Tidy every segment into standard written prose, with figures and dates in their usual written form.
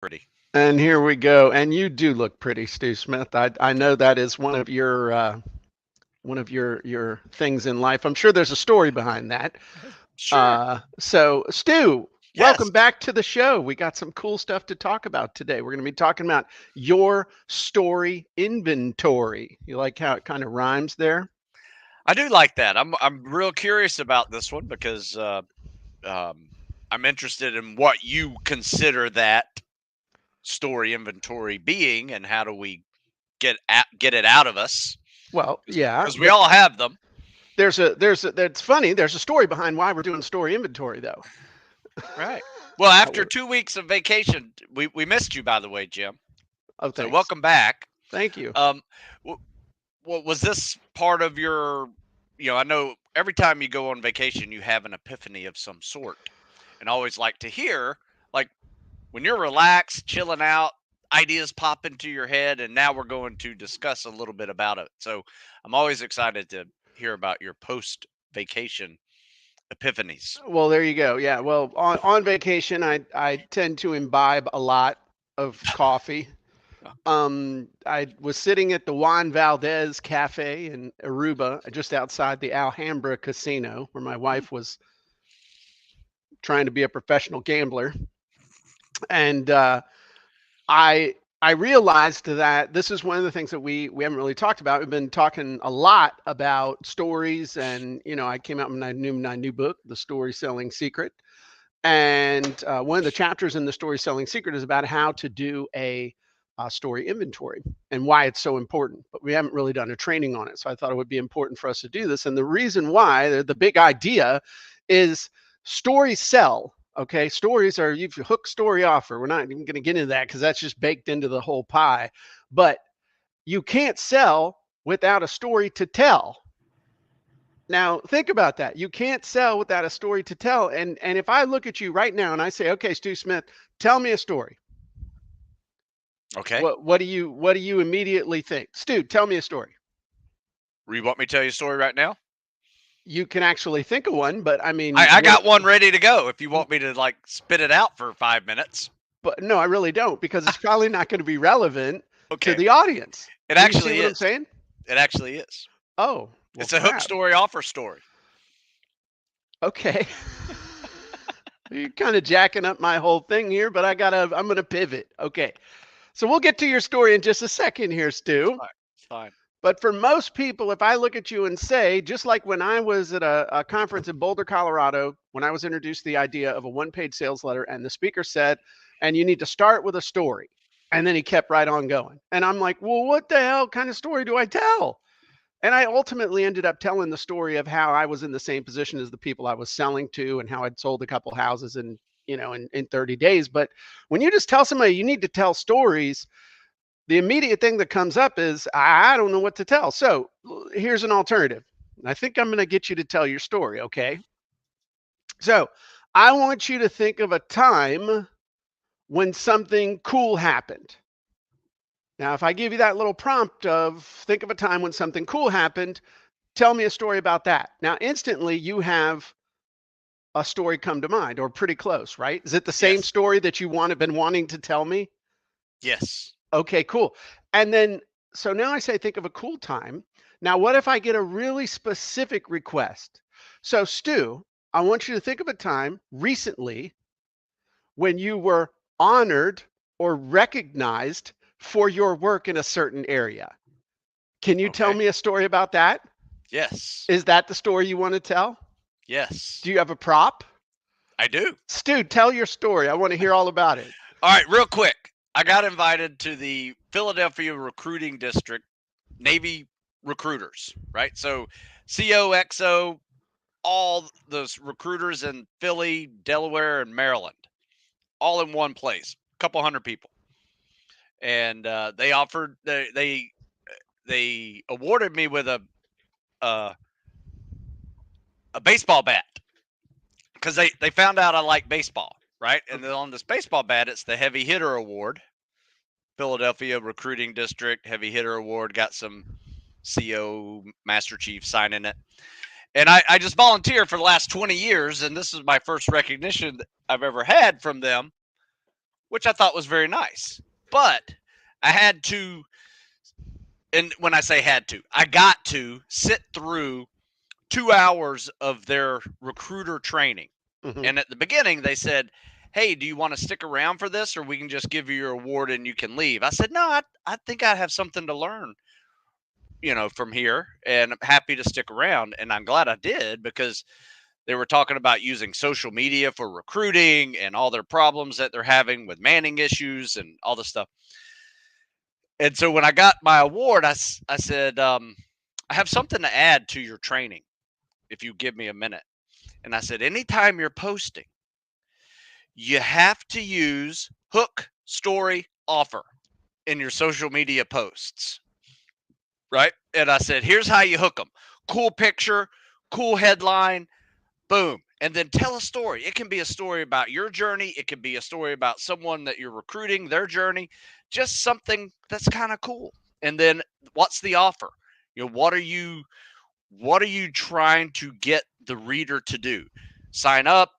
Pretty. And here we go. And you do look pretty, Stu Smith. I know that is one of your things in life. I'm sure there's a story behind that. Sure. So Stu, welcome Yes. back to the show. We got some cool stuff to talk about today. We're going to be talking about your story inventory. You like how it kind of rhymes there? I do like that. I'm real curious about this one because um, I'm interested in what you consider that story inventory being, and how do we get it out of us? Well, yeah. Because we all have them. That's funny. There's a story behind why we're doing story inventory, though. Right. Well, after We're- 2 weeks of vacation, we missed you, by the way, Jim. oh, So thanks. welcome back. Thank you. Um, was this part of your? I know every time you go on vacation, you have an epiphany of some sort, and I always like to hear, like, when you're relaxed, chilling out, ideas pop into your head, and now we're going to discuss a little bit about it. So I'm always excited to hear about your post vacation epiphanies. Well, there you go. Yeah. Well, on vacation, I tend to imbibe a lot of coffee. I was sitting at the Juan Valdez Cafe in Aruba, just outside the Alhambra Casino, where my Hmm. wife was trying to be a professional gambler, and I realized that this is one of the things that we haven't really talked about. We've been talking a lot about stories, and I came out with my new book, The Story Selling Secret. And one of the chapters in the story selling secret is about how to do a story inventory and why it's so important. But we haven't really done a training on it. So I thought it would be important for us to do this. And the reason why, the big idea is stories sell. Okay. Stories are, you've hook story offer. We're not even going to get into that because that's just baked into the whole pie. But you can't sell without a story to tell. Now, think about that. You can't sell without a story to tell. And if I look at you right now and I say, "Okay, Stu Smith, tell me a story." Okay. What do you immediately think? Stu, tell me a story. You want me to tell you a story right now? You can actually think of one, but I mean, I what got one ready to go if you want me to, like, spit it out for 5 minutes. but no, I really don't because it's probably not going to be relevant to Okay. the audience. It Do you see actually what I'm is. saying? It actually is. Oh, well, It's a hook crap. story offer story. Okay. You're kind of jacking up my whole thing here, but I'm going to pivot. Okay. So we'll get to your story in just a second here, It's Stu. fine. It's fine. But for most people, if I look at you and say, just like when I was at a conference in Boulder, Colorado, when I was introduced to the idea of a one-page sales letter, and the speaker said, and you need to start with a story. And then he kept right on going. And I'm like, well, what the hell kind of story do I tell? And I ultimately ended up telling the story of how I was in the same position as the people I was selling to and how I'd sold a couple houses in 30 days. But when you just tell somebody you need to tell stories, the immediate thing that comes up is I don't know what to tell. So here's an alternative. I think I'm going to get you to tell your story. Okay. So I want you to think of a time when something cool happened. Now, if I give you that little prompt of think of a time when something cool happened, tell me a story about that. Now, instantly you have a story come to mind or pretty close, right? Is it the same Yes. story that you been wanting to tell me? Yes. Okay, cool. And then, so now I say, think of a cool time. Now, what if I get a really specific request? So, Stu, I want you to think of a time recently when you were honored or recognized for your work in a certain area. Can you tell Okay. me a story about that? Yes. Is that the story you want to tell? Yes. Do you have a prop? I do. Stu, tell your story. I want to hear all about it. All right, real quick. I got invited to the Philadelphia recruiting district, Navy recruiters, right? So COXO, all those recruiters in Philly, Delaware, and Maryland, all in one place, a couple hundred people. And they offered, they awarded me with a, a baseball bat because they found out I like baseball, right? And then on this baseball bat, it's the heavy hitter award. Philadelphia recruiting district heavy hitter award, got some CO Master Chief signing it. And I just volunteered for the last 20 years, and this is my first recognition that I've ever had from them which I thought was very nice. But I had to, and when I say had to, I got to sit through 2 hours of their recruiter training. Hmm. And at the beginning, they said, "Hey, do you want to stick around for this, or we can just give you your award and you can leave?" I said, "No, I think I have something to learn, from here, and I'm happy to stick around." And I'm glad I did, because they were talking about using social media for recruiting and all their problems that they're having with manning issues and all this stuff. And so when I got my award, I said, "I have something to add to your training if you give me a minute." And I said, "Anytime you're posting, you have to use hook, story, offer in your social media posts." Right. And I said, "Here's how you hook them: cool picture, cool headline, boom. And then tell a story. It can be a story about your journey, it can be a story about someone that you're recruiting, their journey, just something that's kind of cool. And then what's the offer? What are you trying to get the reader to do? Sign up,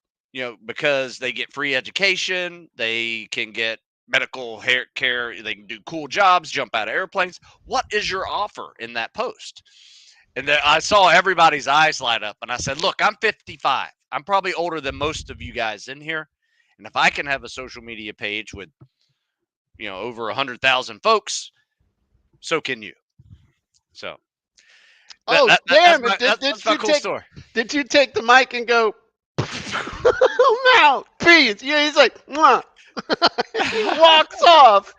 because they get free education, they can get medical hair care, they can do cool jobs, jump out of airplanes. What is your offer in that post?" And then I saw everybody's eyes light up, and I said, "Look, I'm 55. I'm probably older than most of you guys in here. And if I can have a social media page with, over 100,000 folks, so can you." So that, Oh, that, that that's damn my it. Did, that's my cool story. did you take the mic and go, mouthpiece? Yeah, he's like, mwah. He walks off.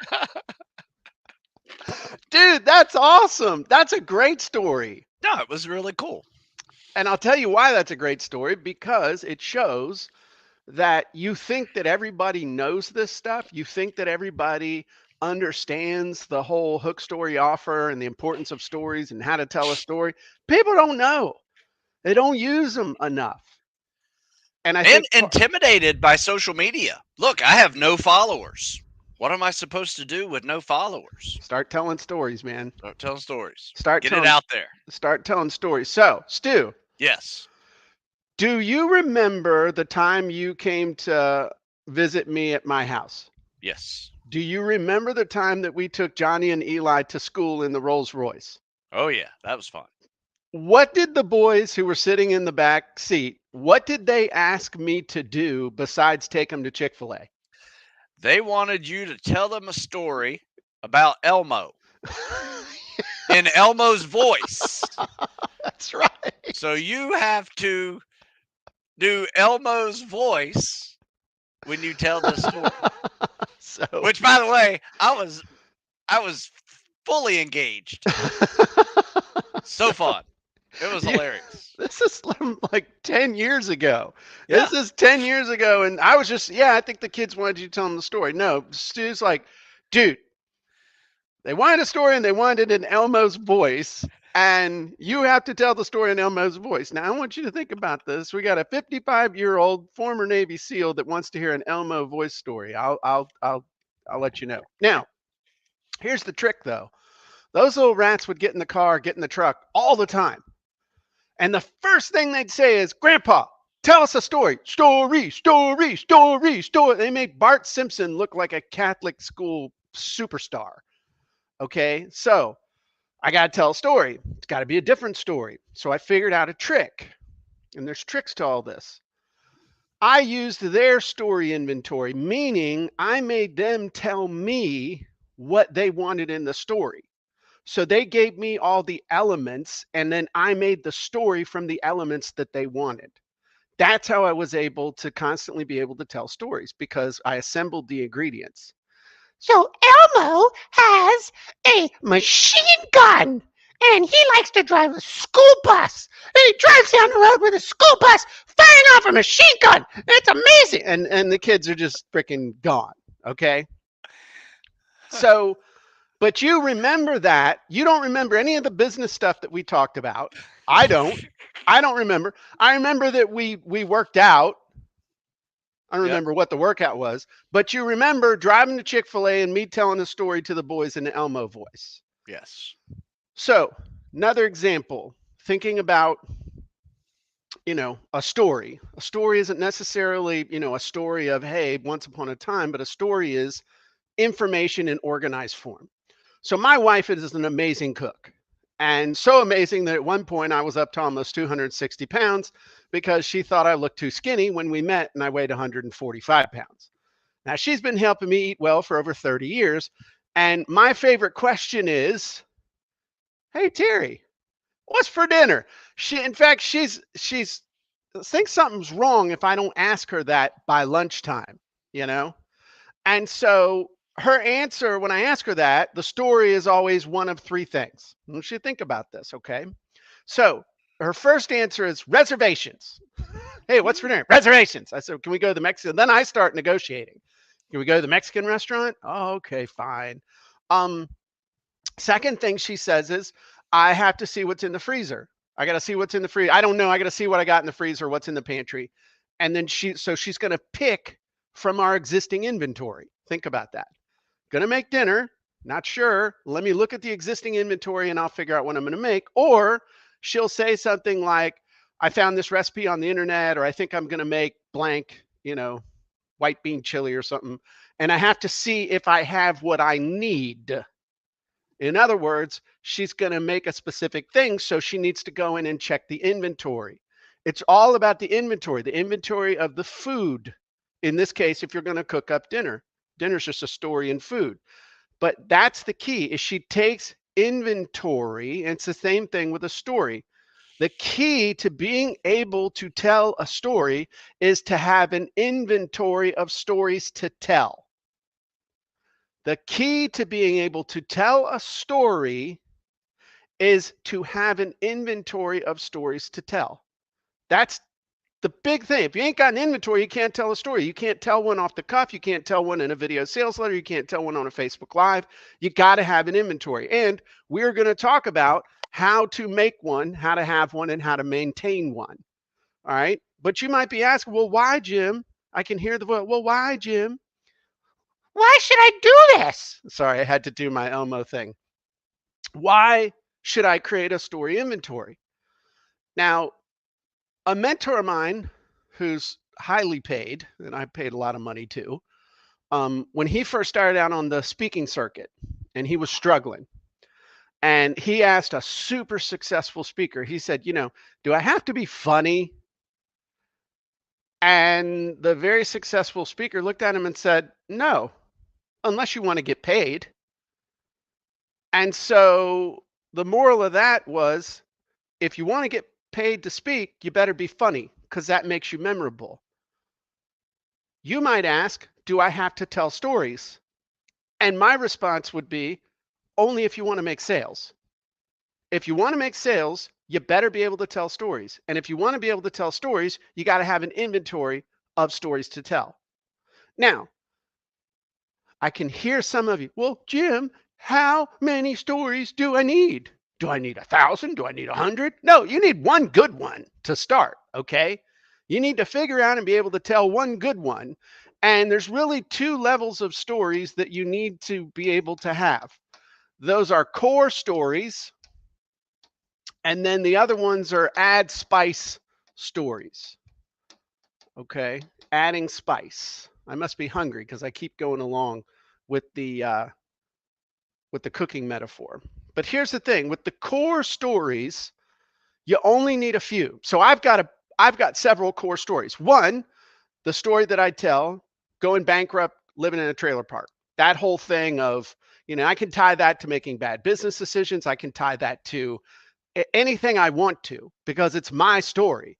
Dude, that's awesome. That's a great story. No, it was really cool. And I'll tell you why that's a great story, because it shows that you think that everybody knows this stuff. You think that everybody understands the whole hook, story, offer and the importance of stories and how to tell a story. People don't know. They don't use them enough. And I And think intimidated by social media. Look, I have no followers. What am I supposed to do with no followers? start telling stories, man. Start telling stories. Start Get it telling out there. start telling stories. So, Stu, Yes. do you remember the time you came to visit me at my house? Yes. Do you remember the time that we took Johnny and Eli to school in the Rolls Royce? Oh yeah, that was fun. What did the boys who were sitting in the back seat, what did they ask me to do besides take them to Chick-fil-A? They wanted you to tell them a story about Elmo in Elmo's voice. That's right. So you have to do Elmo's voice when you tell this story. So Which, by the way, I was fully engaged. So fun. It was you, hilarious. this is like 10 years ago. Yeah. This is 10 years ago. And I was just, yeah, I think the kids wanted you to tell them the story. No, Stu's like, dude, they wanted a story and they wanted it in Elmo's voice. And you have to tell the story in Elmo's voice. Now, I want you to think about this. We got a 55-year-old former Navy SEAL that wants to hear an Elmo voice story. I'll let you know. Now, here's the trick, though. Those little rats would get in the car, get in the truck all the time. And the first thing they'd say is, Grandpa, tell us a story. Story, story, story, story. They made Bart Simpson look like a Catholic school superstar. Okay, so I got to tell a story. It's got to be a different story. So I figured out a trick. And there's tricks to all this. I used their story inventory, meaning I made them tell me what they wanted in the story. So they gave me all the elements, and then I made the story from the elements that they wanted. That's how I was able to constantly be able to tell stories, because I assembled the ingredients. So Elmo has a machine gun and he likes to drive a school bus. And he drives down the road with a school bus firing off a machine gun. It's amazing. And the kids are just freaking gone. Okay. So, but you remember that. You don't remember any of the business stuff that we talked about. I don't. I don't remember. I remember that we worked out. I don't Yep. remember what the workout was, but you remember driving to Chick-fil-A and me telling a story to the boys in the Elmo voice. Yes. So, another example, thinking about a story. A story isn't necessarily, a story of, hey, once upon a time, but a story is information in organized form. So my wife is an amazing cook. And so amazing that at one point I was up to almost 260 pounds because she thought I looked too skinny when we met and I weighed 145 pounds. Now she's been helping me eat well for over 30 years. And my favorite question is, hey, Terry, what's for dinner? In fact, she's thinks something's wrong if I don't ask her that by lunchtime, you know? And so her answer when I ask her that, the story is always one of three things. I want you to think about this, okay? So her first answer is reservations. Hey, what's for dinner? Reservations. I said, can we go to the Mexican? Then I start negotiating. Can we go to the Mexican restaurant? Oh, okay, fine. Um, Second thing she says is, I have to see what's in the freezer. I got to see what's in the freezer. I don't know. I got to see what I got in the freezer, what's in the pantry. And then she's going to pick from our existing inventory. Think about that. Going to make dinner. Not sure. Let me look at the existing inventory and I'll figure out what I'm going to make. Or she'll say something like, I found this recipe on the internet, or I think I'm going to make blank, white bean chili or something. And I have to see if I have what I need. In other words, she's going to make a specific thing, so she needs to go in and check the inventory. It's all about the inventory of the food. In this case, if you're going to cook up dinner, dinner's just a story in food. But that's the key, is she takes inventory, and it's the same thing with a story. The key to being able to tell a story is to have an inventory of stories to tell. The key to being able to tell a story is to have an inventory of stories to tell. That's the big thing. If you ain't got an inventory, you can't tell a story. You can't tell one off the cuff. You can't tell one in a video sales letter. You can't tell one on a Facebook Live. You got to have an inventory. And we're going to talk about how to make one, how to have one, and how to maintain one. All right. But you might be asking, well, why, Jim? I can hear the voice. Well, why, Jim? Why should I do this? Sorry, I had to do my Elmo thing. Why should I create a story inventory? Now, a mentor of mine who's highly paid, and I paid a lot of money too, when he first started out on the speaking circuit and he was struggling, and he asked a super successful speaker, he said, do I have to be funny? And the very successful speaker looked at him and said, no, unless you want to get paid. And so the moral of that was, if you want to get paid to speak, you better be funny because that makes you memorable. You might ask, do I have to tell stories? And my response would be, only if you want to make sales. If you want to make sales, you better be able to tell stories. And if you want to be able to tell stories, you got to have an inventory of stories to tell. Now, I can hear some of you, well, Jim, how many stories do I need? Do I need 1,000? Do I need 100? No, you need one good one to start, okay? You need to figure out and be able to tell one good one. And there's really two levels of stories that you need to be able to have. Those are core stories, and then the other ones are add spice stories. Okay, adding spice. I must be hungry because I keep going along with the cooking metaphor. But here's the thing, with the core stories, you only need a few. So I've got several core stories. One, the story that I tell, going bankrupt, living in a trailer park. That whole thing of, I can tie that to making bad business decisions. I can tie that to anything I want to because it's my story.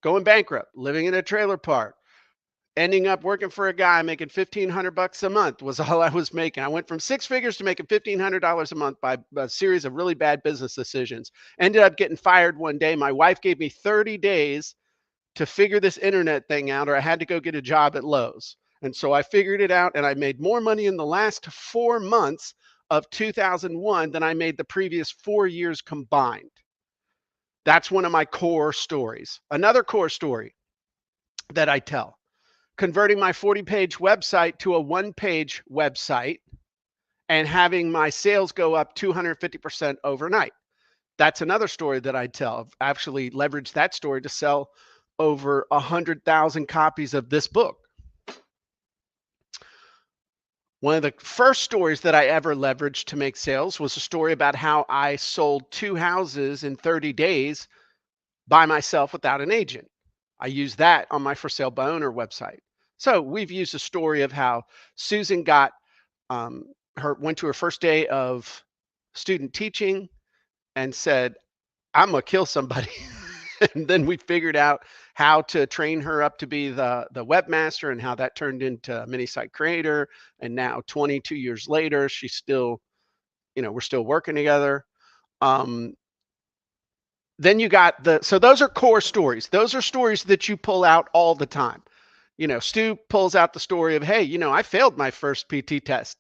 Going bankrupt, living in a trailer park, ending up working for a guy making $1,500 a month was all I was making. I went from six figures to making $1,500 a month by a series of really bad business decisions. Ended up getting fired one day. My wife gave me 30 days to figure this internet thing out, or I had to go get a job at Lowe's. And so I figured it out, and I made more money in the last 4 months of 2001 than I made the previous 4 years combined. That's one of my core stories. Another core story that I tell, converting my 40-page website to a one-page website and having my sales go up 250% overnight. That's another story that I tell. I've actually leveraged that story to sell over 100,000 copies of this book. One of the first stories that I ever leveraged to make sales was a story about how I sold 2 houses in 30 days by myself without an agent. I used that on my for sale by owner website. So we've used a story of how Susan got her went to her first day of student teaching and said, I'm gonna kill somebody. And then we figured out how to train her up to be the webmaster and how that turned into a mini site creator. And now 22 years later, she's still, we're still working together. Um, then you got so those are core stories. Those are stories that you pull out all the time. Stu pulls out the story of, hey, I failed my first PT test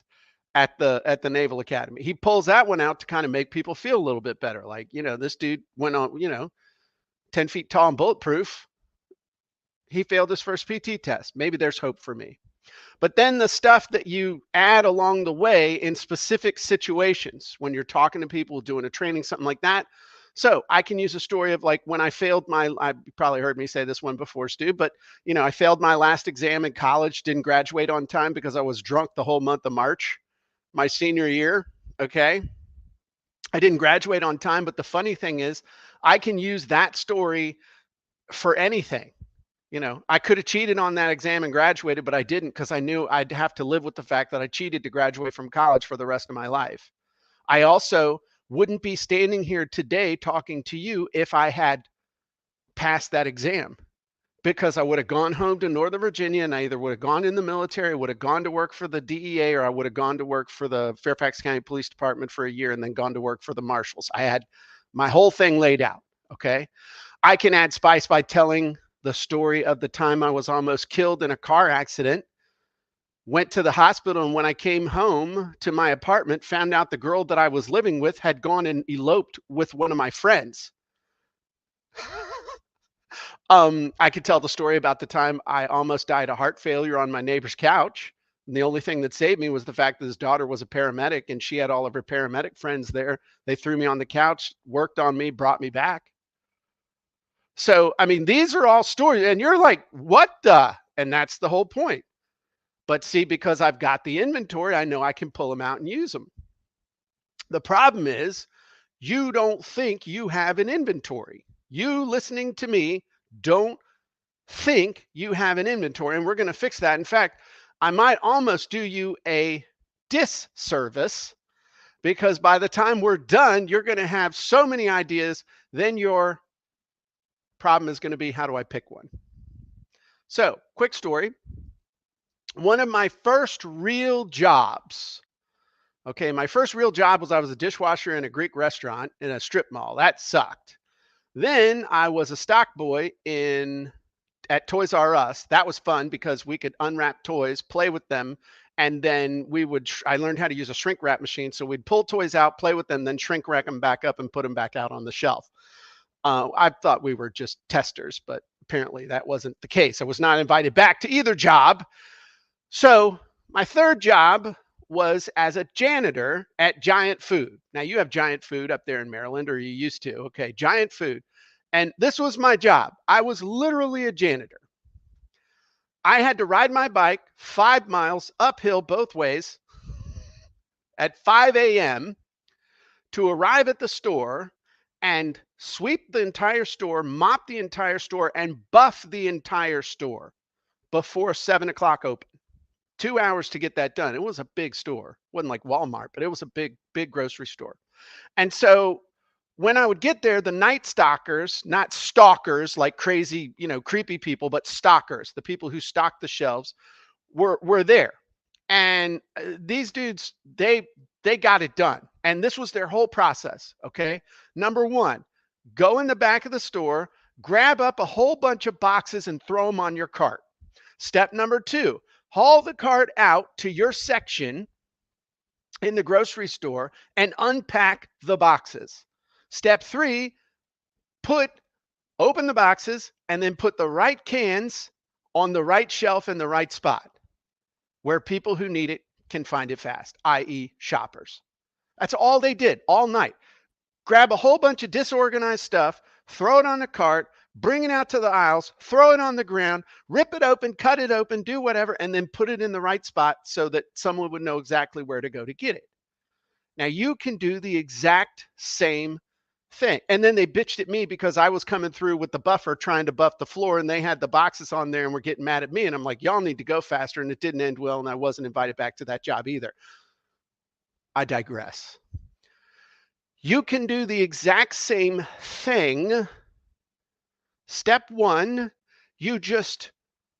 at the Naval Academy. He pulls that one out to kind of make people feel a little bit better. Like, this dude went on, 10 feet tall and bulletproof. He failed his first PT test. Maybe there's hope for me. But then the stuff that you add along the way in specific situations when you're talking to people, doing a training, something like that. So I can use a story of like when I failed you probably heard me say this one before, Stu, but I failed my last exam in college, didn't graduate on time because I was drunk the whole month of March, my senior year. Okay. I didn't graduate on time, but the funny thing is I can use that story for anything. I could have cheated on that exam and graduated, but I didn't because I knew I'd have to live with the fact that I cheated to graduate from college for the rest of my life. I also wouldn't be standing here today talking to you if I had passed that exam because I would have gone home to Northern Virginia and I either would have gone in the military, would have gone to work for the DEA, or I would have gone to work for the Fairfax County Police Department for a year and then gone to work for the marshals. I had my whole thing laid out. Okay. I can add spice by telling the story of the time I was almost killed in a car accident, went to the hospital, and when I came home to my apartment, found out the girl that I was living with had gone and eloped with one of my friends. I could tell the story about the time I almost died of heart failure on my neighbor's couch. And the only thing that saved me was the fact that his daughter was a paramedic and she had all of her paramedic friends there. They threw me on the couch, worked on me, brought me back. So, I mean, these are all stories, and you're like, what the? And that's the whole point. But see, because I've got the inventory, I know I can pull them out and use them. The problem is, you don't think you have an inventory. You listening to me don't think you have an inventory, and we're going to fix that. In fact, I might almost do you a disservice because by the time we're done, you're going to have so many ideas, then your problem is going to be, how do I pick one? So, quick story. One of my first real jobs, okay, my first real job was I was a dishwasher in a Greek restaurant in a strip mall. That sucked. Then I was a stock boy at Toys R Us. That was fun because we could unwrap toys, play with them, and then I learned how to use a shrink wrap machine. So we'd pull toys out, play with them, then shrink wrap them back up and put them back out on the shelf. I thought we were just testers, but apparently that wasn't the case. I was not invited back to either job. So my third job was as a janitor at Giant Food. Now you have Giant Food up there in Maryland, or you used to. Okay, Giant Food. And this was my job. I was literally a janitor. I had to ride my bike 5 miles uphill both ways at 5 a.m. to arrive at the store and sweep the entire store, mop the entire store, and buff the entire store before 7 o'clock open. 2 hours to get that done. It was a big store. It wasn't like Walmart, but it was a big, big grocery store. And so when I would get there, the night stalkers, not stalkers like crazy, creepy people, but stalkers, the people who stock the shelves, were there. And these dudes, they got it done. And this was their whole process. Okay. Number one, go in the back of the store, grab up a whole bunch of boxes and throw them on your cart. Step number two, haul the cart out to your section in the grocery store and unpack the boxes. Step three, open the boxes and then put the right cans on the right shelf in the right spot where people who need it can find it fast, i.e. shoppers. That's all they did all night. grab a whole bunch of disorganized stuff, throw it on the cart, bring it out to the aisles, throw it on the ground, rip it open, cut it open, do whatever, and then put it in the right spot so that someone would know exactly where to go to get it. Now you can do the exact same thing. And then they bitched at me because I was coming through with the buffer trying to buff the floor and they had the boxes on there and were getting mad at me. And I'm like, y'all need to go faster. And it didn't end well. And I wasn't invited back to that job either. I digress. You can do the exact same thing. Step one, you just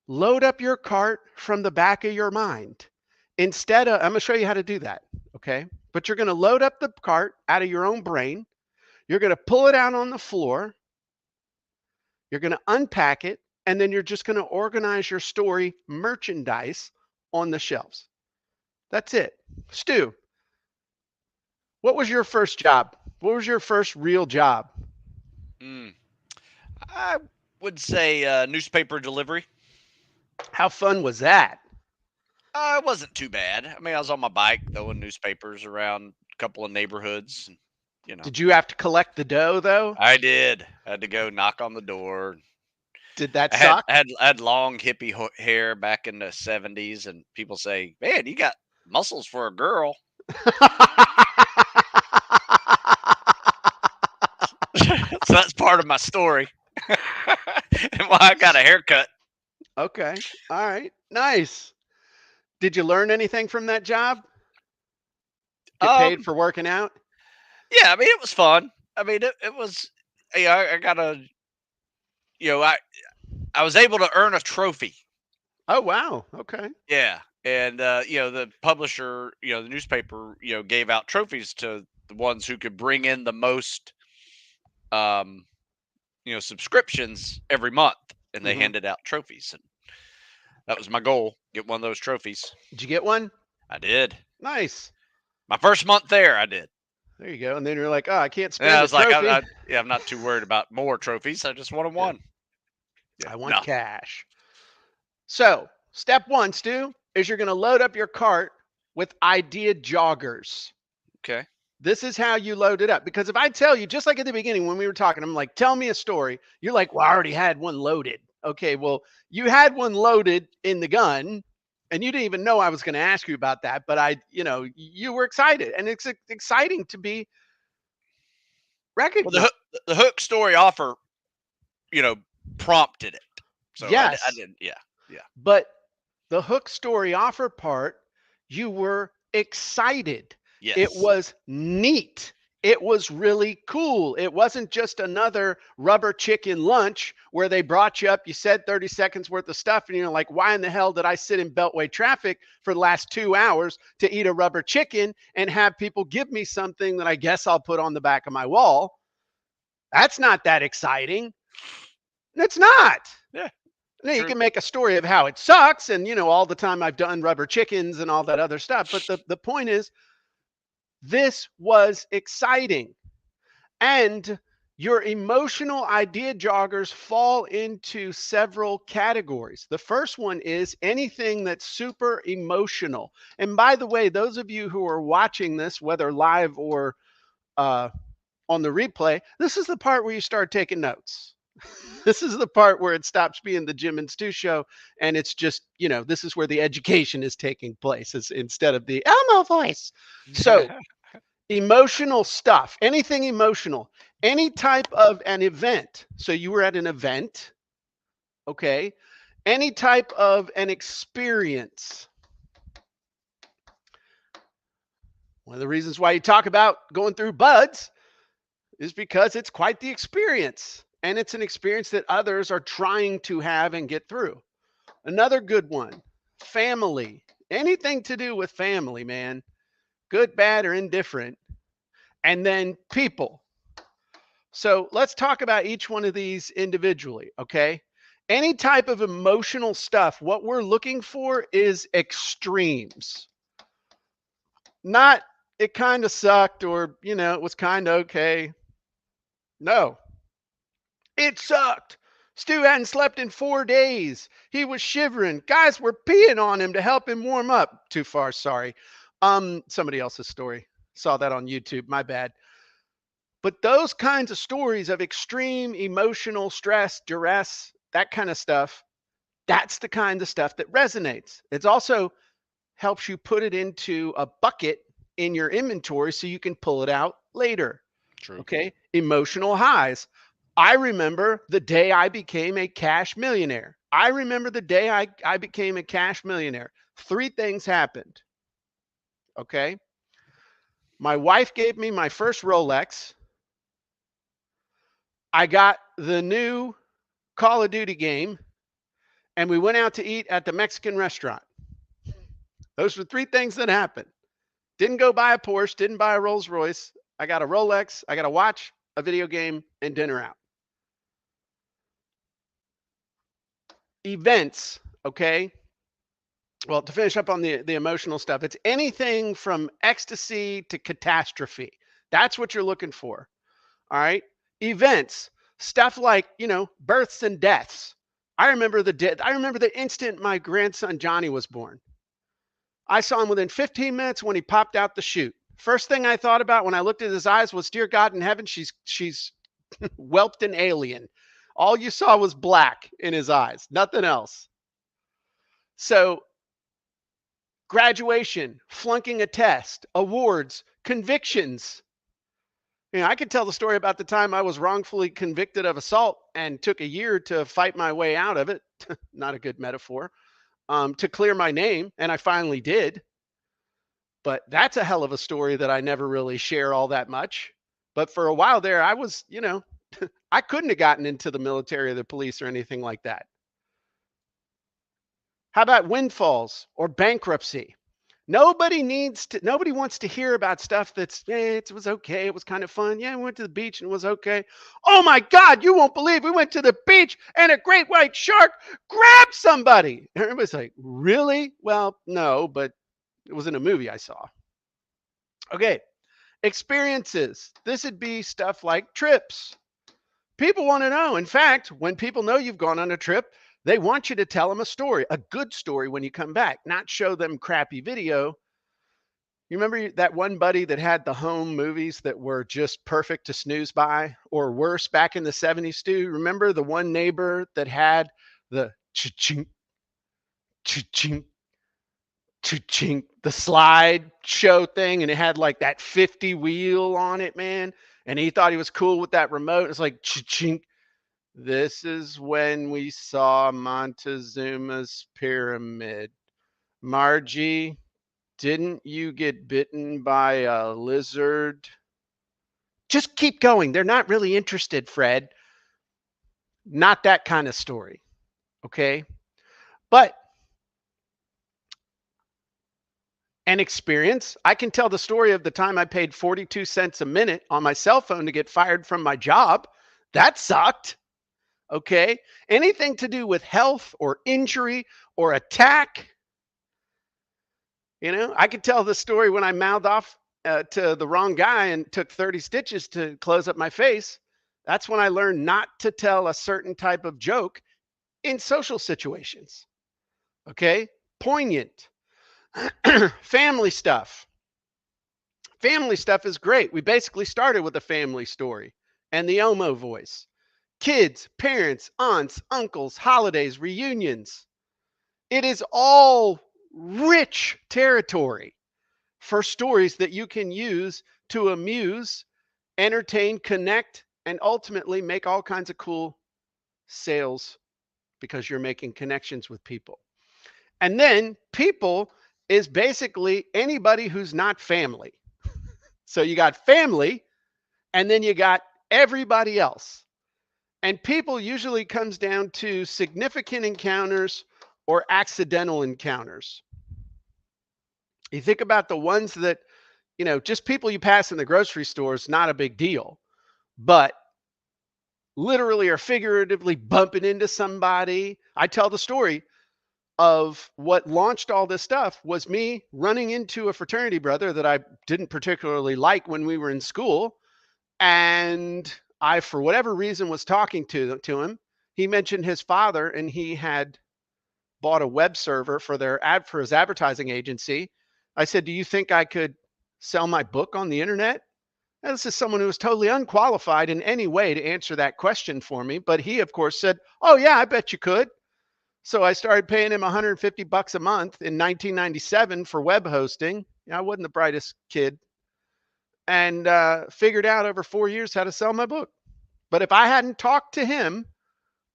load up your cart from the back of your mind. Instead of, I'm going to show you how to do that. Okay. But you're going to load up the cart out of your own brain. You're going to pull it out on the floor. You're going to unpack it. And then you're just going to organize your story merchandise on the shelves. That's it. Stu, what was your first job? What was your first real job? Mm. I would say newspaper delivery. How fun was that? It wasn't too bad. I mean, I was on my bike throwing newspapers around a couple of neighborhoods. And, you know, Did you have to collect the dough though? I did. I had to go knock on the door. Did that I had suck? I had, I had long hippie hair back in the '70s, and people say, "Man, you got muscles for a girl." So that's part of my story, and why I got a haircut. Okay. All right. Nice. Did you learn anything from that job? Get paid Um, for working out? yeah, I mean, it was fun. I mean, it was. Yeah, I got a. You know, I was able to earn a trophy. Oh, wow. Okay. Yeah, and the publisher, the newspaper, gave out trophies to the ones who could bring in the most, um, subscriptions every month, and they Hmm. handed out trophies, and that was my goal: get one of those trophies. Did you get one? I did. Nice. My first month there, I did. There you go. And then you're like, oh, I can't And I spend a was like, trophy. yeah, I'm not too worried about more trophies. I just wanted Yeah. one. Yeah, I want no, cash. So, step one, Stu, is you're going to load up your cart with idea joggers. okay. This is how you load it up. Because if I tell you, just like at the beginning when we were talking, I'm like, tell me a story. You're like, well, I already had one loaded. Okay, well, you had one loaded in the gun and you didn't even know I was going to ask you about that. But you were excited. And it's exciting to be Well, recognized. the hook story offer, you know, prompted it. So I Yes. did. Yeah, yeah, But the hook story offer part, you were excited. It yes. was neat. It was really cool. It wasn't just another rubber chicken lunch where they brought you up, you said 30 seconds worth of stuff, and you're like, why in the hell did I sit in Beltway traffic for the last 2 hours to eat a rubber chicken and have people give me something that I guess I'll put on the back of my wall? That's not that exciting. It's not. Yeah, You true. can make a story of how it sucks and all the time I've done rubber chickens and all that other stuff. But the point is, this was exciting. And your emotional idea joggers fall into several categories. The first one is anything that's super emotional. And by the way, those of you who are watching this, whether live or uh, on the replay, this is the part where you start taking notes. This is the part where it stops being the Jim and Stu show, and it's just, this is where the education is taking place instead of the Elmo voice. So, emotional stuff, anything emotional, any type of an event. So, you were at an event, okay? Any type of an experience. One of the reasons why you talk about going through buds is because it's quite the experience. And it's an experience that others are trying to have and get through. Another good one, family. Anything to do with family, man. Good, bad, or indifferent. And then people. So let's talk about each one of these individually, okay? Any type of emotional stuff, what we're looking for is extremes. Not it kind of sucked or, it was kind of okay. No, it sucked. Stu hadn't slept in 4 days. He was shivering. Guys were peeing on him to help him warm up. Too far, sorry. Somebody else's story. Saw that on YouTube. My bad. But those kinds of stories of extreme emotional stress, duress, that kind of stuff, that's the kind of stuff that resonates. It's also helps you put it into a bucket in your inventory so you can pull it out later. True. Okay. Emotional highs. I remember the day I became a cash millionaire. I remember the day I became a cash millionaire. Three things happened. Okay. My wife gave me my first Rolex. I got the new Call of Duty game, and we went out to eat at the Mexican restaurant. Those were three things that happened. Didn't go buy a Porsche, didn't buy a Rolls Royce. I got a Rolex, I got a watch, a video game, and dinner out. Events, okay? Well, to finish up on the emotional stuff, it's anything from ecstasy to catastrophe. That's what you're looking for. All right. Events, stuff like, births and deaths. I remember the instant my grandson Johnny was born. I saw him within 15 minutes when he popped out the chute. First thing I thought about when I looked at his eyes was, dear God in heaven, she's whelped an alien. All you saw was black in his eyes, nothing else. So graduation, flunking a test, awards, convictions. I could tell the story about the time I was wrongfully convicted of assault and took a year to fight my way out of it. Not a good metaphor. To clear my name, and I finally did. But that's a hell of a story that I never really share all that much. But for a while there, I was, I couldn't have gotten into the military or the police or anything like that. How about windfalls or bankruptcy? Nobody wants to hear about stuff that's, it was okay, it was kind of fun. Yeah, we went to the beach and it was okay. Oh my God, you won't believe we went to the beach and a great white shark grabbed somebody. Everybody's like, really? Well, no, but it was in a movie I saw. Okay, experiences. This would be stuff like trips. People want to know. In fact, when people know you've gone on a trip, they want you to tell them a story, a good story when you come back, not show them crappy video. You remember that one buddy that had the home movies that were just perfect to snooze by, or worse, back in the 70s, Stu? Remember the one neighbor that had the cha-chink, cha-chink, cha-chink, the slide show thing, and it had like that 50 wheel on it, man? And he thought he was cool with that remote. It's like cha-chink. This is when we saw Montezuma's pyramid. Margie, didn't you get bitten by a lizard? Just keep going. They're not really interested, Fred. Not that kind of story. Okay. But an experience, I can tell the story of the time I paid 42 cents a minute on my cell phone to get fired from my job. That sucked. Okay. Anything to do with health or injury or attack. I could tell the story when I mouthed off to the wrong guy and took 30 stitches to close up my face. That's when I learned not to tell a certain type of joke in social situations. Okay. Poignant. Family stuff. Family stuff is great. We basically started with a family story and the Omo voice. Kids, parents, aunts, uncles, holidays, reunions. It is all rich territory for stories that you can use to amuse, entertain, connect, and ultimately make all kinds of cool sales because you're making connections with people. And then people is basically anybody who's not family. So you got family, and then you got everybody else. And people usually comes down to significant encounters or accidental encounters. You think about the ones that, just people you pass in the grocery store is not a big deal, but literally or figuratively bumping into somebody. I tell the story of what launched all this stuff was me running into a fraternity brother that I didn't particularly like when we were in school. And I, for whatever reason, was talking to him. He mentioned his father, and he had bought a web server for his advertising agency. I said, "Do you think I could sell my book on the internet?" Now, this is someone who was totally unqualified in any way to answer that question for me. But he, of course, said, "Oh, yeah, I bet you could." So I started paying him 150 bucks a month in 1997 for web hosting. I wasn't the brightest kid, and figured out over 4 years how to sell my book. But if I hadn't talked to him,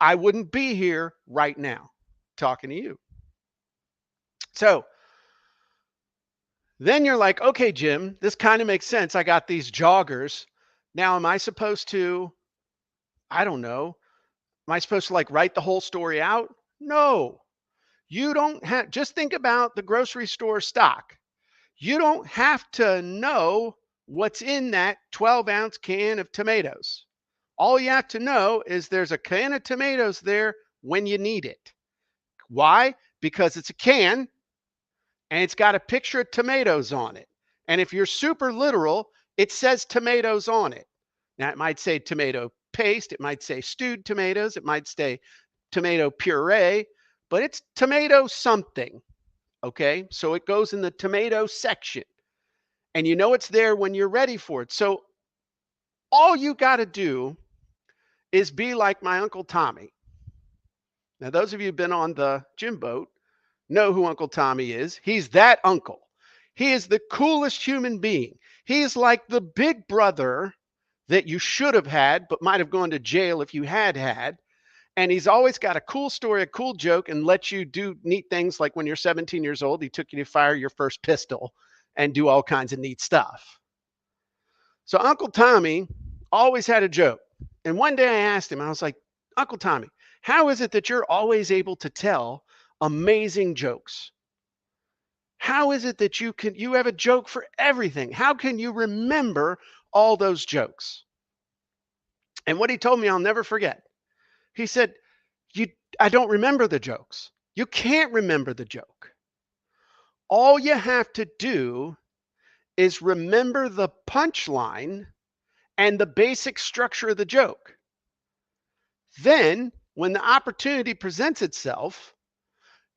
I wouldn't be here right now talking to you. So then you're like, okay, Jim, this kind of makes sense. I got these joggers. Now, am I supposed to, I don't know, am I supposed to like write the whole story out? No, you don't have, just think about the grocery store stock. You don't have to know what's in that 12-ounce can of tomatoes. All you have to know is there's a can of tomatoes there when you need it. Why? Because it's a can and it's got a picture of tomatoes on it. And if you're super literal, it says tomatoes on it. Now, it might say tomato paste, it might say stewed tomatoes, it might say tomato puree, but it's tomato something. Okay. So it goes in the tomato section and you know it's there when you're ready for it. So all you got to do is be like my Uncle Tommy. Now, those of you who've been on the gym boat know who Uncle Tommy is. He's that uncle. He is the coolest human being. He is like the big brother that you should have had, but might have gone to jail if you had had. And he's always got a cool story, a cool joke, and lets you do neat things like when you're 17 years old, he took you to fire your first pistol and do all kinds of neat stuff. So Uncle Tommy always had a joke. And one day I asked him, I was like, Uncle Tommy, how is it that you're always able to tell amazing jokes? How is it that you have a joke for everything? How can you remember all those jokes? And what he told me, I'll never forget. He said, "You I don't remember the jokes. You can't remember the joke. All you have to do is remember the punchline and the basic structure of the joke. Then, when the opportunity presents itself,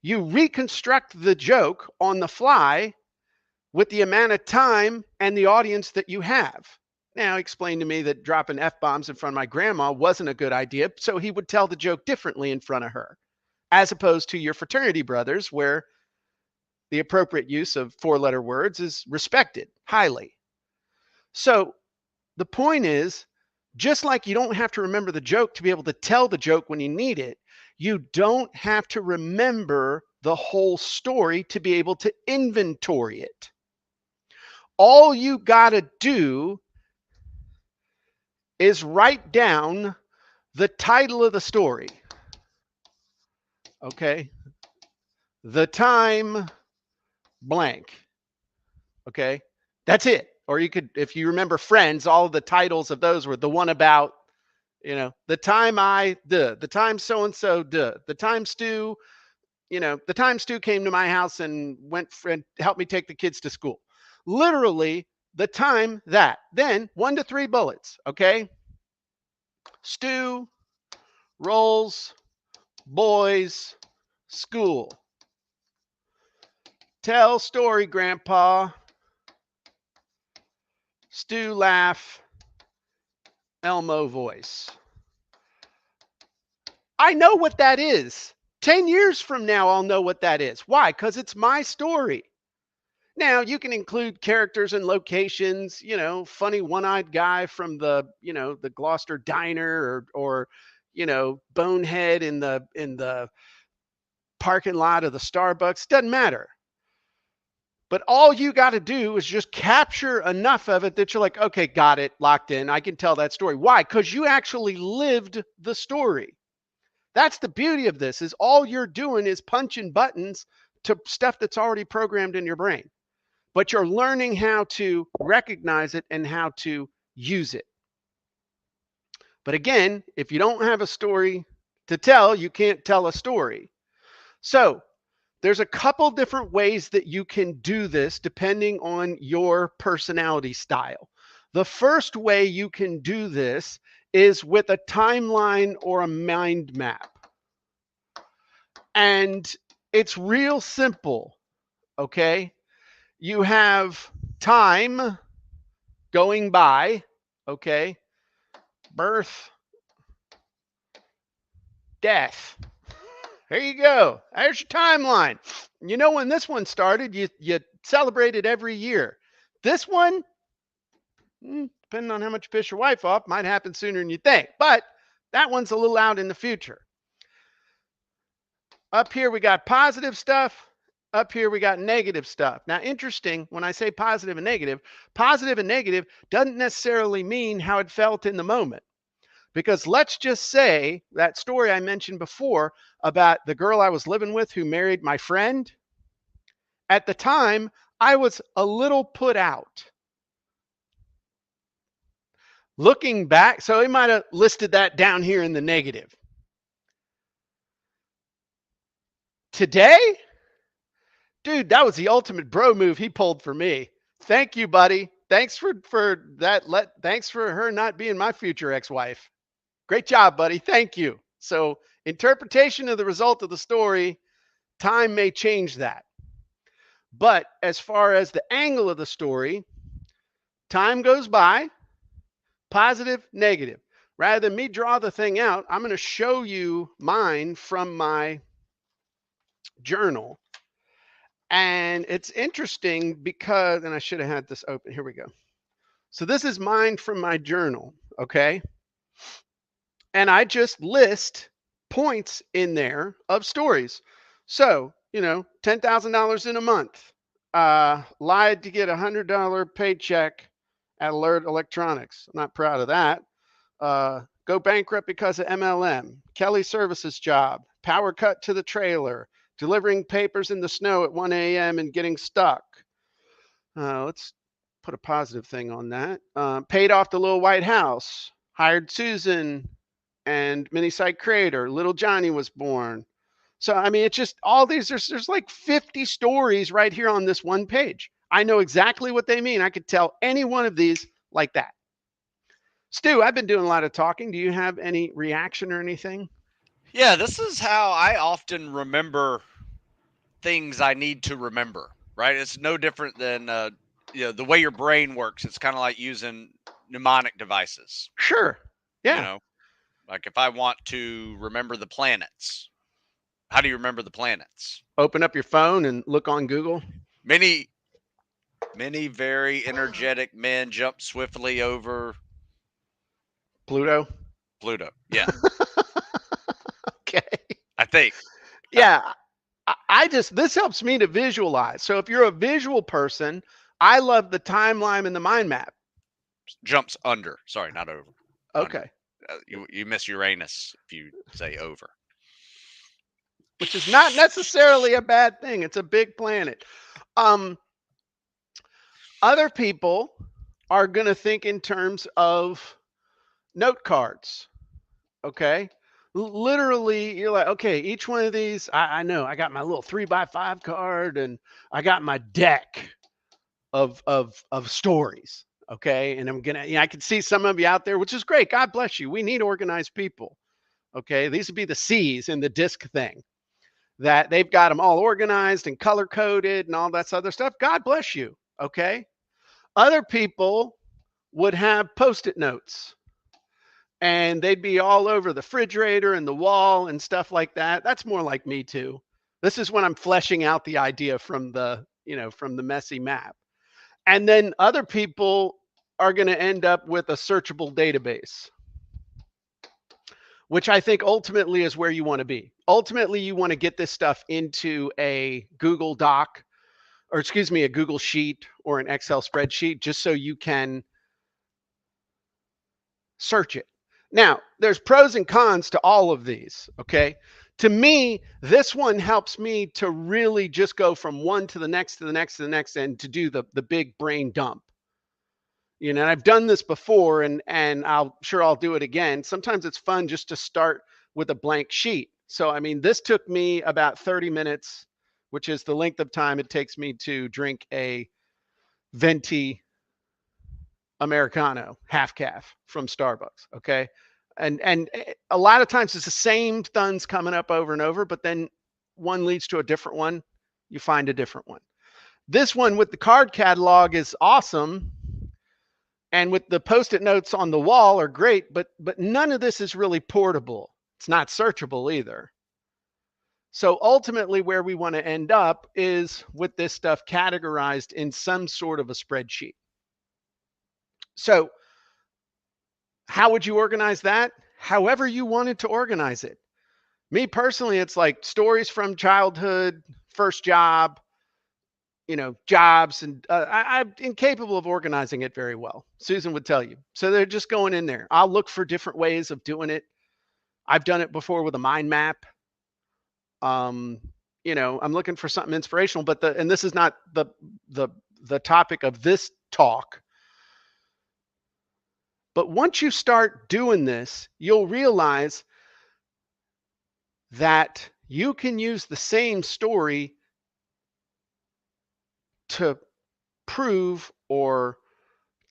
you reconstruct the joke on the fly with the amount of time and the audience that you have." Now, explain to me that dropping F bombs in front of my grandma wasn't a good idea. So he would tell the joke differently in front of her, as opposed to your fraternity brothers, where the appropriate use of 4-letter words is respected highly. So the point is, just like you don't have to remember the joke to be able to tell the joke when you need it, you don't have to remember the whole story to be able to inventory it. All you got to do is write down the title of the story. Okay. The time blank. Okay. That's it. Or you could, if you remember Friends, all of the titles of those were the one about, the time the time so and so, the time Stu, the time Stu came to my house and went and helped me take the kids to school. Literally, the time that. Then 1 to 3 bullets. Okay. Stu rolls boys school. Tell story, Grandpa. Stu laugh. Elmo voice. I know what that is. 10 years from now, I'll know what that is. Why? Because it's my story. Now, you can include characters and locations, funny one-eyed guy from the Gloucester diner or bonehead in the parking lot of the Starbucks. Doesn't matter. But all you got to do is just capture enough of it that you're like, okay, got it, locked in. I can tell that story. Why? Because you actually lived the story. That's the beauty of this, is all you're doing is punching buttons to stuff that's already programmed in your brain. But you're learning how to recognize it and how to use it. But again, if you don't have a story to tell, you can't tell a story. So there's a couple different ways that you can do this depending on your personality style. The first way you can do this is with a timeline or a mind map. And it's real simple, okay? You have time going by, okay, birth, death. There you go. There's your timeline. You know when this one started, you celebrated every year. This one, depending on how much you piss your wife off, might happen sooner than you think. But that one's a little out in the future. Up here we got positive stuff. Up here we got negative stuff. Now, interesting, when I say positive and negative doesn't necessarily mean how it felt in the moment. Because let's just say that story I mentioned before about the girl I was living with who married my friend. At the time, I was a little put out. Looking back, so he might have listed that down here in the negative. Today, dude, that was the ultimate bro move he pulled for me. Thank you, buddy. Thanks for that. Thanks for her not being my future ex-wife. Great job, buddy. Thank you. So, interpretation of the result of the story, time may change that. But as far as the angle of the story, time goes by, positive, negative. Rather than me draw the thing out, I'm going to show you mine from my journal. And it's interesting because, and I should have had this open. Here we go. So this is mine from my journal, okay? And I just list points in there of stories. So, $10,000 in a month. Lied to get a $100 paycheck at Alert Electronics. I'm not proud of that. Go bankrupt because of MLM. Kelly Services job. Power cut to the trailer. Delivering papers in the snow at 1 a.m. and getting stuck. Let's put a positive thing on that. Paid off the little white house. Hired Susan and mini site creator. Little Johnny was born. So, I mean, it's just all these, there's like 50 stories right here on this one page. I know exactly what they mean. I could tell any one of these like that. Stu, I've been doing a lot of talking. Do you have any reaction or anything? Yeah, this is how I often remember things I need to remember, right? It's no different than the way your brain works. It's kind of like using mnemonic devices. Sure. You Yeah. know, like if I want to remember the planets, how do you remember the planets? Open up your phone and look on Google. Many, many very energetic men jump swiftly over Pluto. Pluto. Yeah, Okay. I think. Uh, Yeah. I just, this helps me to visualize. So if you're a visual person, I love the timeline and the mind map. jumps under. Sorry, not over. Under. Okay. You miss Uranus if you say over. Which is not necessarily a bad thing. It's a big planet. Um, Other people are going to think in terms of note cards. Okay. Literally, you're like, okay, each one of these, I know I got my little 3x5 card and I got my deck of stories. Okay. And I'm going to, I can see some of you out there, which is great. God bless you. We need organized people. Okay. These would be the C's in the disc thing, that they've got them all organized and color coded and all that other stuff. God bless you. Okay. Other people would have post-it notes and they'd be all over the refrigerator and the wall and stuff like that. That's more like me too. This is when I'm fleshing out the idea from from the messy map. And then other people are going to end up with a searchable database, which I think ultimately is where you want to be. Ultimately, you want to get this stuff into a Google Doc, or excuse me, a Google Sheet or an Excel spreadsheet, just so you can search it. Now, there's pros and cons to all of these, okay? To me, this one helps me to really just go from one to the next, to the next, to the next, and to do the big brain dump. And I've done this before, and I'll do it again. Sometimes it's fun just to start with a blank sheet. So, I mean, this took me about 30 minutes, which is the length of time it takes me to drink a venti Americano half calf from Starbucks. Okay. And a lot of times it's the same thuns coming up over and over, but then one leads to a different one. You find a different one. This one with the card catalog is awesome. And with the post-it notes on the wall are great, but none of this is really portable. It's not searchable either. So ultimately where we want to end up is with this stuff categorized in some sort of a spreadsheet. So how would you organize that? However you wanted to organize it. Me personally, it's like stories from childhood, first job, jobs, and I'm incapable of organizing it very well. Susan would tell you. So they're just going in there. I'll look for different ways of doing it. I've done it before with a mind map. Um, I'm looking for something inspirational, and this is not the topic of this talk. But once you start doing this, you'll realize that you can use the same story to prove or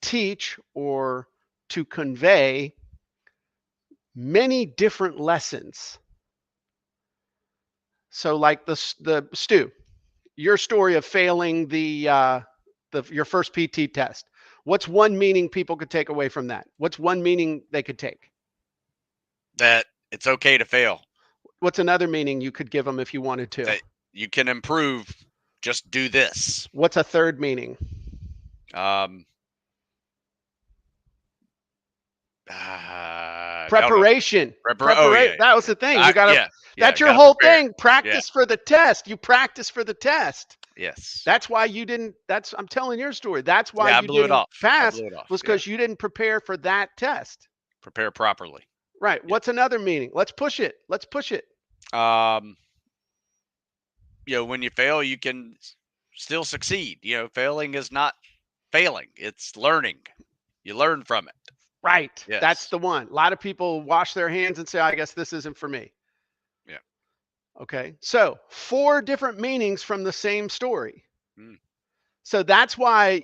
teach or to convey many different lessons. So like the Stu, your story of failing your first PT test. What's one meaning people could take away from that? What's one meaning they could take? That it's okay to fail. What's another meaning you could give them if you wanted to? That you can improve. Just do this. What's a third meaning? Preparation. Oh, yeah. That was the thing. You gotta. That's your whole thing. Practice for the test. You practice for the test. Yes. That's why you didn't. I'm telling your story. That's why you blew didn't it off. pass. Was because you didn't prepare for that test. Prepare properly. Right. What's another meaning? Let's push it. When you fail, you can still succeed. Failing is not failing. It's learning. You learn from it. Right. Yes. That's the one. A lot of people wash their hands and say, I guess this isn't for me. Yeah. Okay. So 4 different meanings from the same story. So that's why,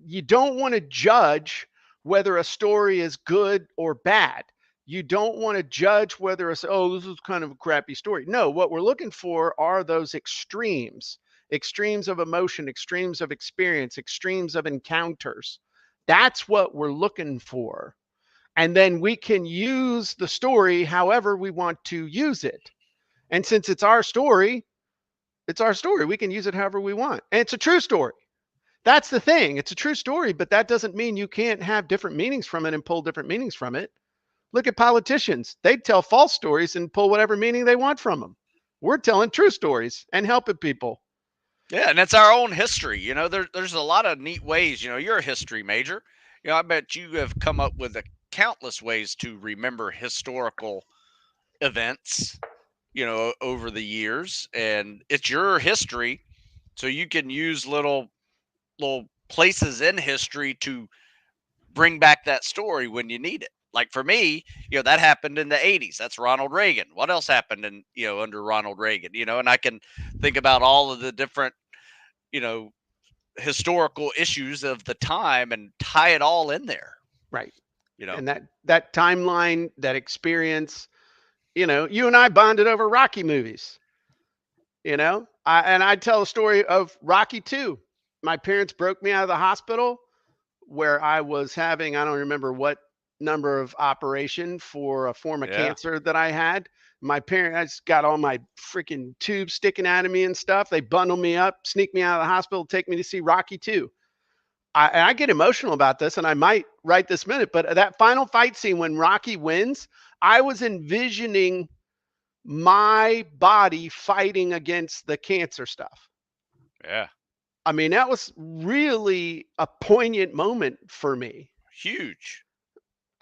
you don't want to judge whether a story is good or bad. You don't want to judge whether this is kind of a crappy story. No, what we're looking for are those extremes of emotion, extremes of experience, extremes of encounters. That's what we're looking for. And then we can use the story however we want to use it. And since it's our story, we can use it however we want. And it's a true story. That's the thing. It's a true story, but that doesn't mean you can't have different meanings from it and pull different meanings from it. Look at politicians. They tell false stories and pull whatever meaning they want from them. We're telling true stories and helping people. Yeah, and it's our own history. There's a lot of neat ways. You're a history major. I bet you have come up with countless ways to remember historical events, over the years. And it's your history. So you can use little places in history to bring back that story when you need it. Like for me, that happened in the 80s. That's Ronald Reagan. What else happened under Ronald Reagan? And I can think about all of the different, historical issues of the time and tie it all in there. Right. And that timeline, that experience, you and I bonded over Rocky movies. I tell a story of Rocky 2. My parents broke me out of the hospital where I was having, I don't remember what number of operation for a form of cancer that I had. My parents got all my freaking tubes sticking out of me and stuff. They bundled me up, sneak me out of the hospital, take me to see Rocky 2. I get emotional about this, and I might right this minute, but that final fight scene when Rocky wins, I was envisioning my body fighting against the cancer stuff. Yeah. I mean, that was really a poignant moment for me. Huge.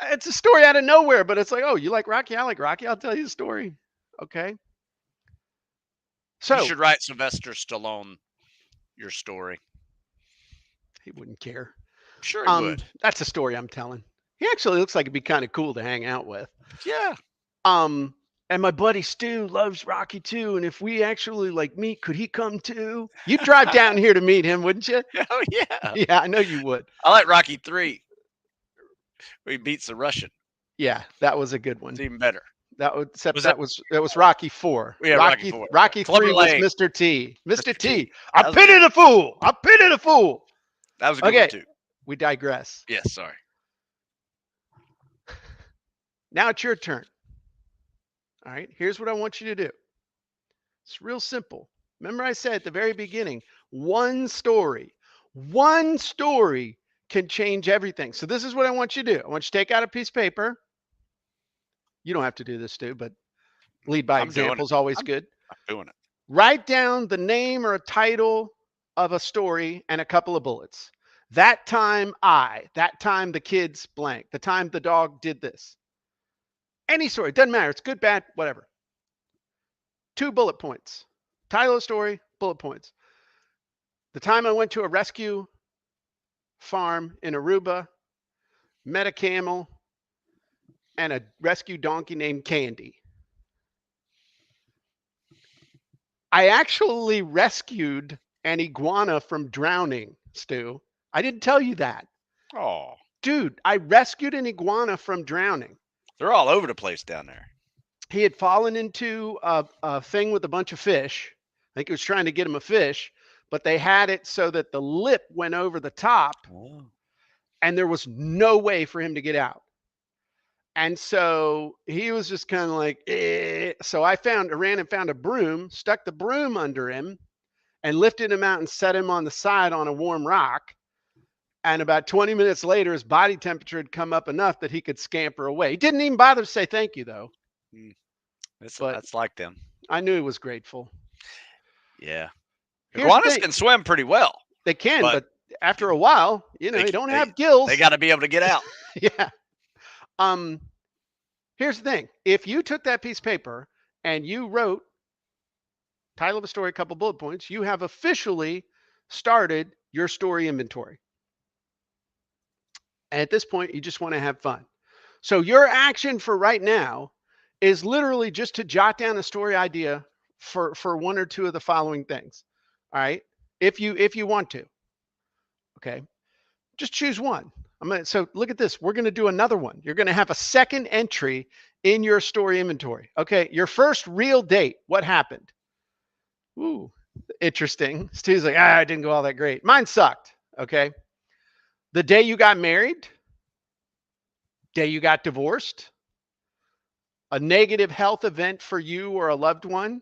It's a story out of nowhere, but it's like, oh, you like Rocky? I like Rocky. I'll tell you the story. Okay. So you should write Sylvester Stallone your story. He wouldn't care. Sure he would. That's a story I'm telling. He actually looks like it'd be kind of cool to hang out with. Yeah. And my buddy Stu loves Rocky too. And if we actually meet, could he come too? You'd drive down here to meet him, wouldn't you? Oh yeah. Yeah, I know you would. I like Rocky 3. Where he beats the Russian. Yeah, that was a good one. It's even better. That was Rocky 4. Yeah, Rocky 4. Rocky 3 was Mr. T. Mr. T. I pity the fool. I pity the fool. That was a good one too. We digress. Yes, sorry. Now it's your turn. All right, here's what I want you to do. It's real simple. Remember, I said at the very beginning, one story can change everything. So, this is what I want you to do. I want you to take out a piece of paper. You don't have to do this, Stu, but lead by I'm doing example it. is always I'm, good. I'm doing it. Write down the name or a title of a story and a couple of bullets. That time that time the kids blank, the time the dog did this. Any story, doesn't matter. It's good, bad, whatever. 2 bullet points. Title of story, bullet points. The time I went to a rescue farm in Aruba, met a camel and a rescue donkey named Candy. I actually rescued an iguana from drowning, Stu. I didn't tell you that. Oh, Dude, I rescued an iguana from drowning. they're all over the place down there. He had fallen into a thing with a bunch of fish. I think he was trying to get him a fish, but they had it so that the lip went over the top Oh. and there was no way for him to get out. And so he was just kind of like, eh. So I ran and found a broom, stuck the broom under him, and lifted him out and set him on the side on a warm rock. And about 20 minutes later, his body temperature had come up enough that he could scamper away. He didn't even bother to say thank you, though. Mm, But that's like them. I knew he was grateful. Yeah. Here's the Iguanas thing. can swim pretty well, They can, but but after a while, they you don't they have gills. they got to be able to get out. Yeah. Um, Here's the thing. If you took that piece of paper and you wrote title of a story, a couple bullet points, you have officially started your story inventory. And at this point, you just want to have fun. So your action for right now is literally just to jot down a story idea for one or two of the following things. All right. If you want to. Okay. Just choose one. So look at this. We're going to do another one. You're going to have a second entry in your story inventory. Okay. Your first real date. What happened? Ooh, interesting. Stu's like, it didn't go all that great. Mine sucked. Okay. The day you got married, day you got divorced, a negative health event for you or a loved one,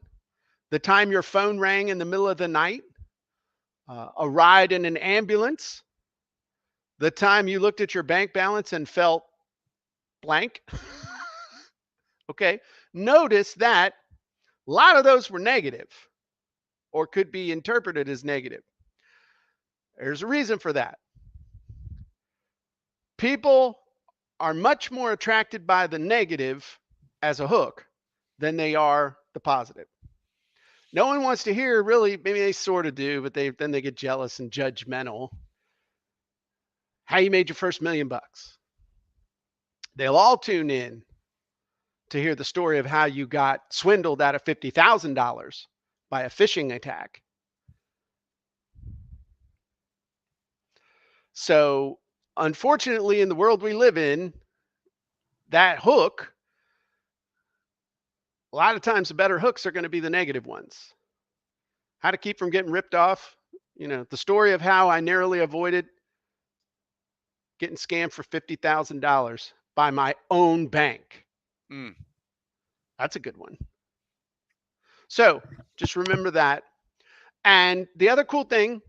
the time your phone rang in the middle of the night, a ride in an ambulance, the time you looked at your bank balance and felt blank. Okay. Notice that a lot of those were negative or could be interpreted as negative. There's a reason for that. People are much more attracted by the negative as a hook than they are the positive. No one wants to hear, really, maybe they sort of do, but then they get jealous and judgmental. How you made your first $1,000,000. They'll all tune in to hear the story of how you got swindled out of $50,000 by a phishing attack. So, unfortunately, in the world we live in, that hook, a lot of times the better hooks are going to be the negative ones. How to keep from getting ripped off. The story of how I narrowly avoided getting scammed for $50,000 by my own bank. Mm. That's a good one. So just remember that. And the other cool thing,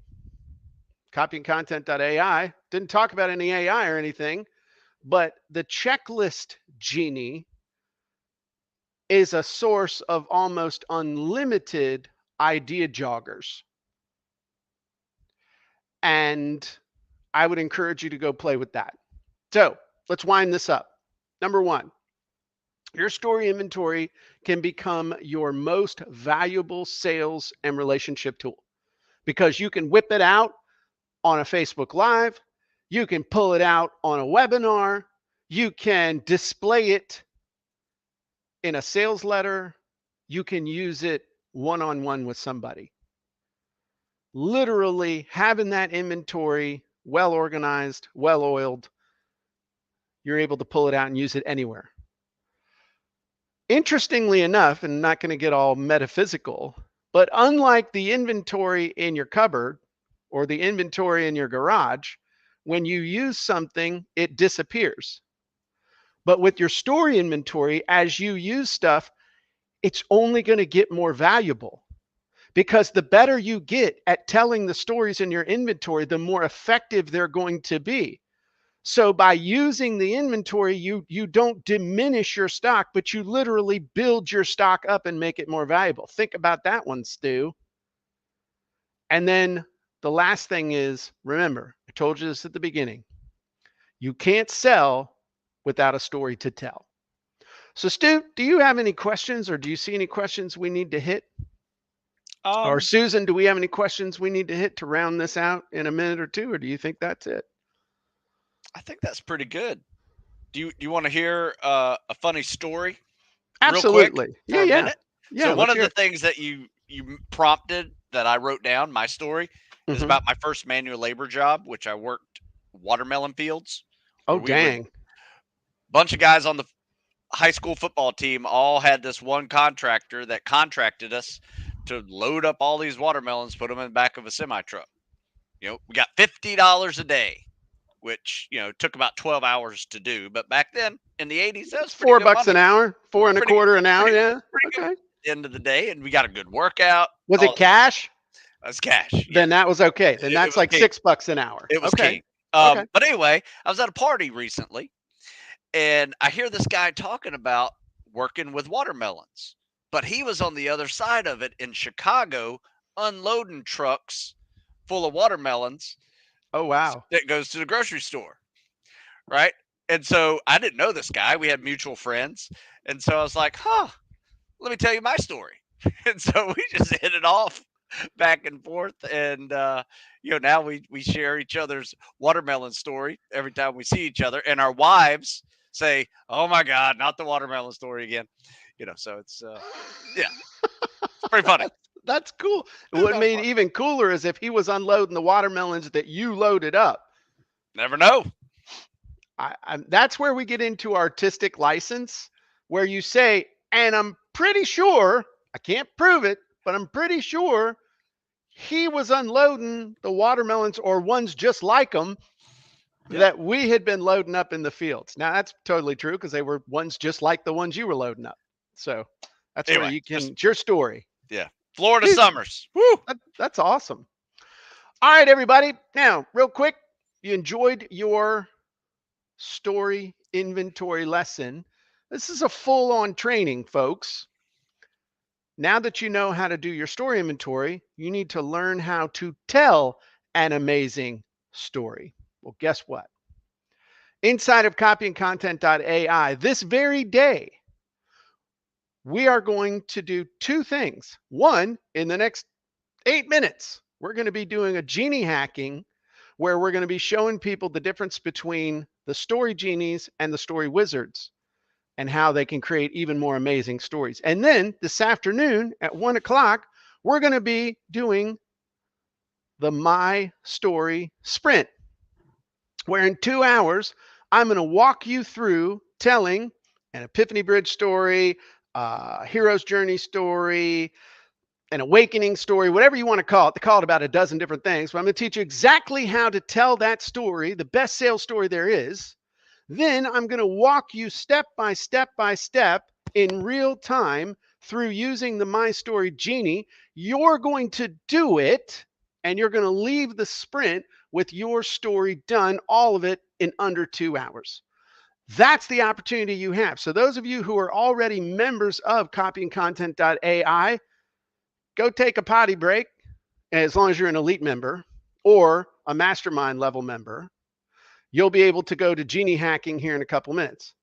CopyandContent.AI didn't talk about any AI or anything, but the checklist genie is a source of almost unlimited idea joggers. And I would encourage you to go play with that. So let's wind this up. Number one, your story inventory can become your most valuable sales and relationship tool because you can whip it out on a Facebook Live. You can pull it out on a webinar. You can display it in a sales letter. You can use it one-on-one with somebody. Literally having that inventory well organized, well oiled, you're able to pull it out and use it anywhere. Interestingly enough, and not going to get all metaphysical, but unlike the inventory in your cupboard or the inventory in your garage, When you use something, it disappears. But with your story inventory, as you use stuff, it's only going to get more valuable, because the better you get at telling the stories in your inventory, the more effective they're going to be. So by using the inventory, you don't diminish your stock, but you literally build your stock up and make it more valuable. Think about that one, Stu. And then the last thing is, remember, I told you this at the beginning. You can't sell without a story to tell. So Stu, do you have any questions, or do you see any questions we need to hit? Or Um, Susan, do we have any questions we need to hit to round this out in a minute or two, or do you think that's it? I think that's pretty good. Do you want to hear a funny story real quick Absolutely. Yeah, for a yeah. minute? Yeah, So one let's of hear the it. things that you prompted that I wrote down my story is Hmm. about my first manual labor job, which I worked watermelon fields, Oh, where we would dang. bunch of guys on the high school football team all had this one contractor that contracted us to load up all these watermelons, put them in the back of a semi truck. We got $50 a day, which took about 12 hours to do. But back then in the 80s, that It's was pretty good $4 an money. hour, four and a Pretty quarter an hour. pretty Yeah. pretty good Okay. at the end of the day, and we got a good workout. Was All it cash? that's cash. Yeah, Then that was okay. Then it that's was like king. $6 an hour. It was Okay. king. Okay. But anyway, I was at a party recently, and I hear this guy talking about working with watermelons, but he was on the other side of it in Chicago, unloading trucks full of watermelons Oh, wow. that goes to the grocery store, right? And so I didn't know this guy. We had mutual friends, and so I was like, "Huh, let me tell you my story." And so we just hit it off back and forth, and now we share each other's watermelon story every time we see each other, and our wives say, "Oh my God, not the watermelon story again." So it's yeah, it's pretty funny. That's cool. It's What about made fun. it even cooler is if he was unloading the watermelons that you loaded up. Never know. That's where we get into artistic license, where you say, and I'm pretty sure, I can't prove it, but I'm pretty sure he was unloading the watermelons or ones just like them Yeah, that we had been loading up in the fields. Now that's totally true because they were ones just like the ones you were loading up. So that's where anyway, you just can, it's your story. yeah, Florida Dude, summers. Woo. that's awesome. All right, everybody. Now, real quick, you enjoyed your story inventory lesson. This is a full on training, folks. Now that you know how to do your story inventory, you need to learn how to tell an amazing story. Well, guess what? Inside of CopyandContent.AI, this very day, we are going to do two things. One, in the next 8 minutes, we're going to be doing a genie hacking where we're going to be showing people the difference between the story genies and the story wizards and how they can create even more amazing stories. And then this afternoon at 1 o'clock, we're going to be doing the My Story Sprint, where in 2 hours, I'm going to walk you through telling an Epiphany Bridge story, a hero's journey story, an awakening story, whatever you want to call it. They call it about a dozen different things, but I'm going to teach you exactly how to tell that story, the best sales story there is. Then I'm going to walk you step by step by step in real time through using the My Story Genie. You're going to do it, and you're going to leave the sprint with your story done, all of it in under 2 hours. That's the opportunity you have. So those of you who are already members of CopyandContent.AI, go take a potty break, as long as you're an elite member or a mastermind level member. You'll be able to go to Genie Hacking here in a couple minutes.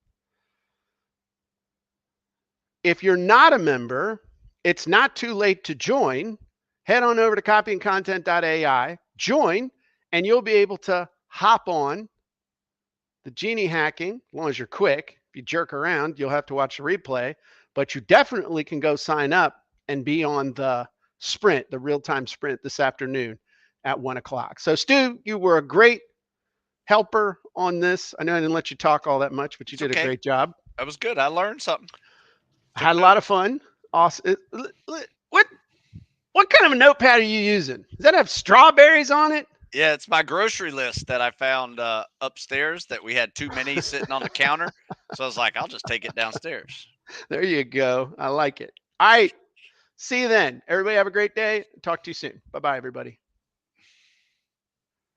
If you're not a member, it's not too late to join. Head on over to CopyandContent.AI, join, and you'll be able to hop on the Genie Hacking, as long as you're quick. If you jerk around, you'll have to watch the replay, but you definitely can go sign up and be on the sprint, the real-time sprint this afternoon at 1 o'clock. So Stu, you were a great helper on this. I know I didn't let you talk all that much, but you It's did a okay. great job. That was good. I learned something. I Took had a lot notes. of fun. Awesome. What kind of a notepad are you using? Does that have strawberries on it? Yeah, it's my grocery list that I found upstairs that we had too many sitting on the counter. So I was like, I'll just take it downstairs. There you go. I like it. All right. See you then. Everybody have a great day. Talk to you soon. Bye bye, everybody.